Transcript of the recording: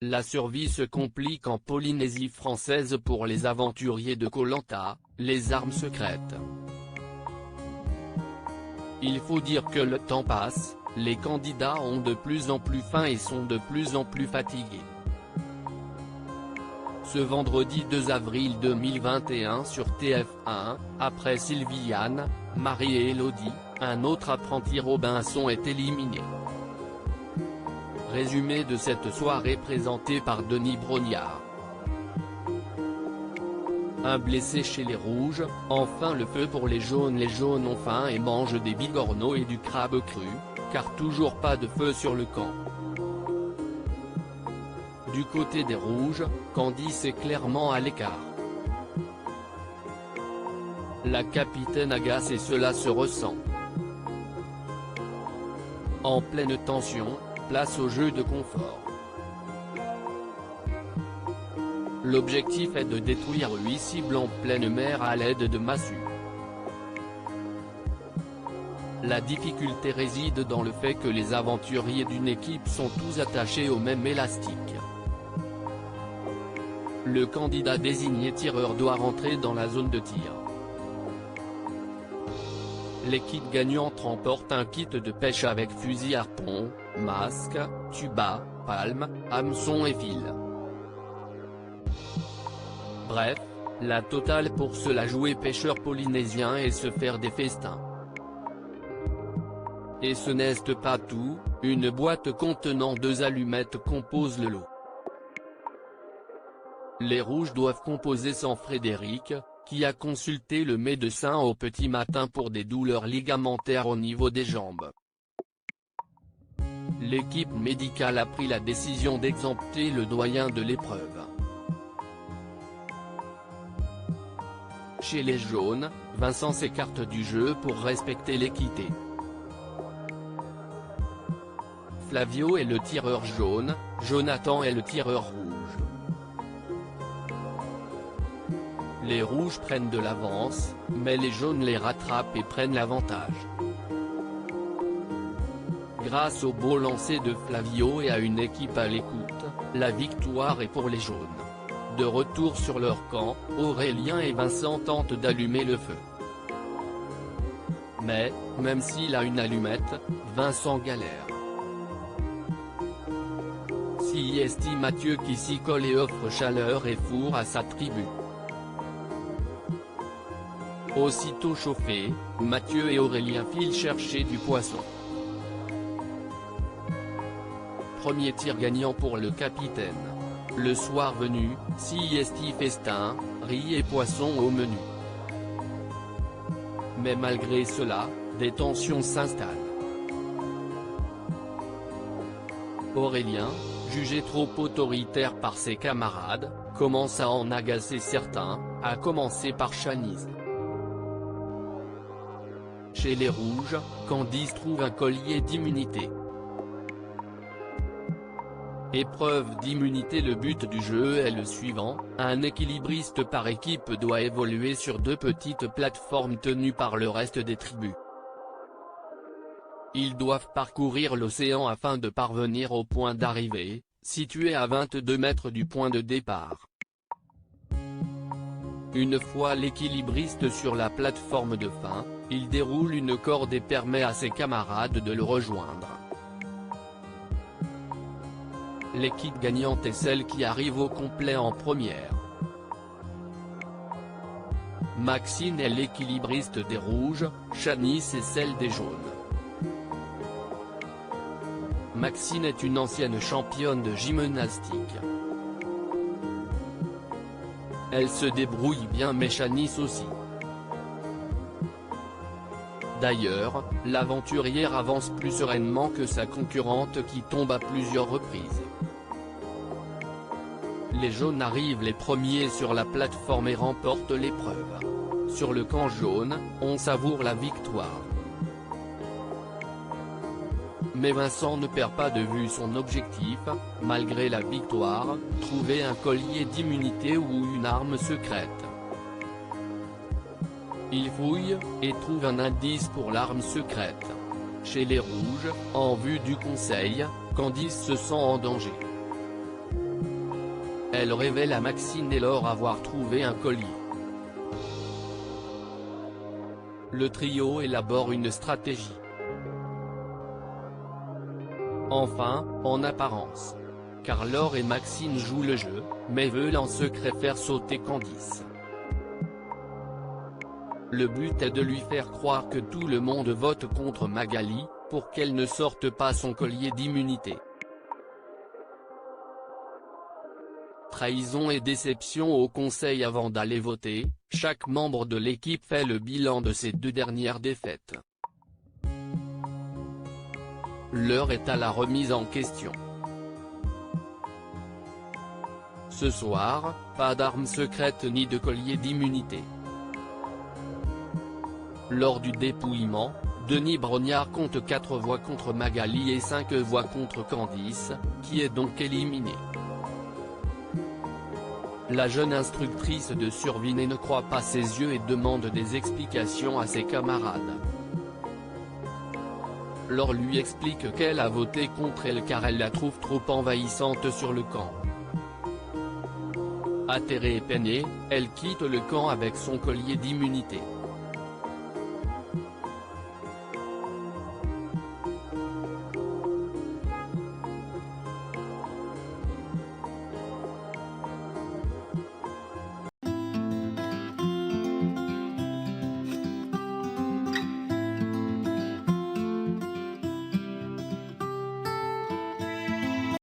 La survie se complique en Polynésie française pour les aventuriers de Koh Lanta, les armes secrètes. Il faut dire que le temps passe, les candidats ont de plus en plus faim et sont de plus en plus fatigués. Ce vendredi 2 avril 2021 sur TF1, après Sylviane, Marie et Elodie, un autre apprenti Robinson est éliminé. Résumé de cette soirée présenté par Denis Brognard. Un blessé chez les rouges, enfin le feu pour les jaunes ont faim et mangent des bigorneaux et du crabe cru, car toujours pas de feu sur le camp. Du côté des rouges, Candice est clairement à l'écart. La capitaine agace et cela se ressent. En pleine tension, place au jeu de confort. L'objectif est de détruire 8 cibles en pleine mer à l'aide de massues. La difficulté réside dans le fait que les aventuriers d'une équipe sont tous attachés au même élastique. Le candidat désigné tireur doit rentrer dans la zone de tir. L'équipe gagnante remporte un kit de pêche avec fusil harpon, masque, tuba, palme, hameçon et fil. Bref, la totale pour cela jouer pêcheur polynésien et se faire des festins. Et ce n'est pas tout, une boîte contenant 2 allumettes compose le lot. Les rouges doivent composer sans Frédéric, qui a consulté le médecin au petit matin pour des douleurs ligamentaires au niveau des jambes. L'équipe médicale a pris la décision d'exempter le doyen de l'épreuve. Chez les jaunes, Vincent s'écarte du jeu pour respecter l'équité. Flavio est le tireur jaune, Jonathan est le tireur rouge. Les rouges prennent de l'avance, mais les jaunes les rattrapent et prennent l'avantage. Grâce au beau lancer de Flavio et à une équipe à l'écoute, la victoire est pour les jaunes. De retour sur leur camp, Aurélien et Vincent tentent d'allumer le feu. Mais, même s'il a une allumette, Vincent galère. C'est Mathieu qui s'y colle et offre chaleur et four à sa tribu. Aussitôt chauffés, Mathieu et Aurélien filent chercher du poisson. Premier tir gagnant pour le capitaine. Le soir venu, siesti festin, riz et poisson au menu. Mais malgré cela, des tensions s'installent. Aurélien, jugé trop autoritaire par ses camarades, commence à en agacer certains, à commencer par Shanice. Chez les rouges, Candice trouve un collier d'immunité. Épreuve d'immunité. Le but du jeu est le suivant, un équilibriste par équipe doit évoluer sur 2 petites plateformes tenues par le reste des tribus. Ils doivent parcourir l'océan afin de parvenir au point d'arrivée, situé à 22 mètres du point de départ. Une fois l'équilibriste sur la plateforme de fin, il déroule une corde et permet à ses camarades de le rejoindre. L'équipe gagnante est celle qui arrive au complet en première. Maxine est l'équilibriste des rouges, Shanice est celle des jaunes. Maxine est une ancienne championne de gymnastique. Elle se débrouille bien mais Shanice aussi. D'ailleurs, l'aventurière avance plus sereinement que sa concurrente qui tombe à plusieurs reprises. Les jaunes arrivent les premiers sur la plateforme et remportent l'épreuve. Sur le camp jaune, on savoure la victoire. Mais Vincent ne perd pas de vue son objectif, malgré la victoire, trouver un collier d'immunité ou une arme secrète. Il fouille, et trouve un indice pour l'arme secrète. Chez les rouges, en vue du conseil, Candice se sent en danger. elle révèle à Maxine et Laure avoir trouvé un collier. Le trio élabore une stratégie. Enfin, en apparence. Car Laure et Maxine jouent le jeu, mais veulent en secret faire sauter Candice. Le but est de lui faire croire que tout le monde vote contre Magali, pour qu'elle ne sorte pas son collier d'immunité. Trahison et déception au conseil avant d'aller voter, chaque membre de l'équipe fait le bilan de ces 2 dernières défaites. L'heure est à la remise en question. Ce soir, pas d'armes secrètes ni de collier d'immunité. Lors du dépouillement, Denis Brognard compte 4 voix contre Magali et 5 voix contre Candice, qui est donc éliminée. La jeune instructrice de Survie ne croit pas ses yeux et demande des explications à ses camarades. Laure lui explique qu'elle a voté contre elle car elle la trouve trop envahissante sur le camp. Atterrée et peinée, elle quitte le camp avec son collier d'immunité.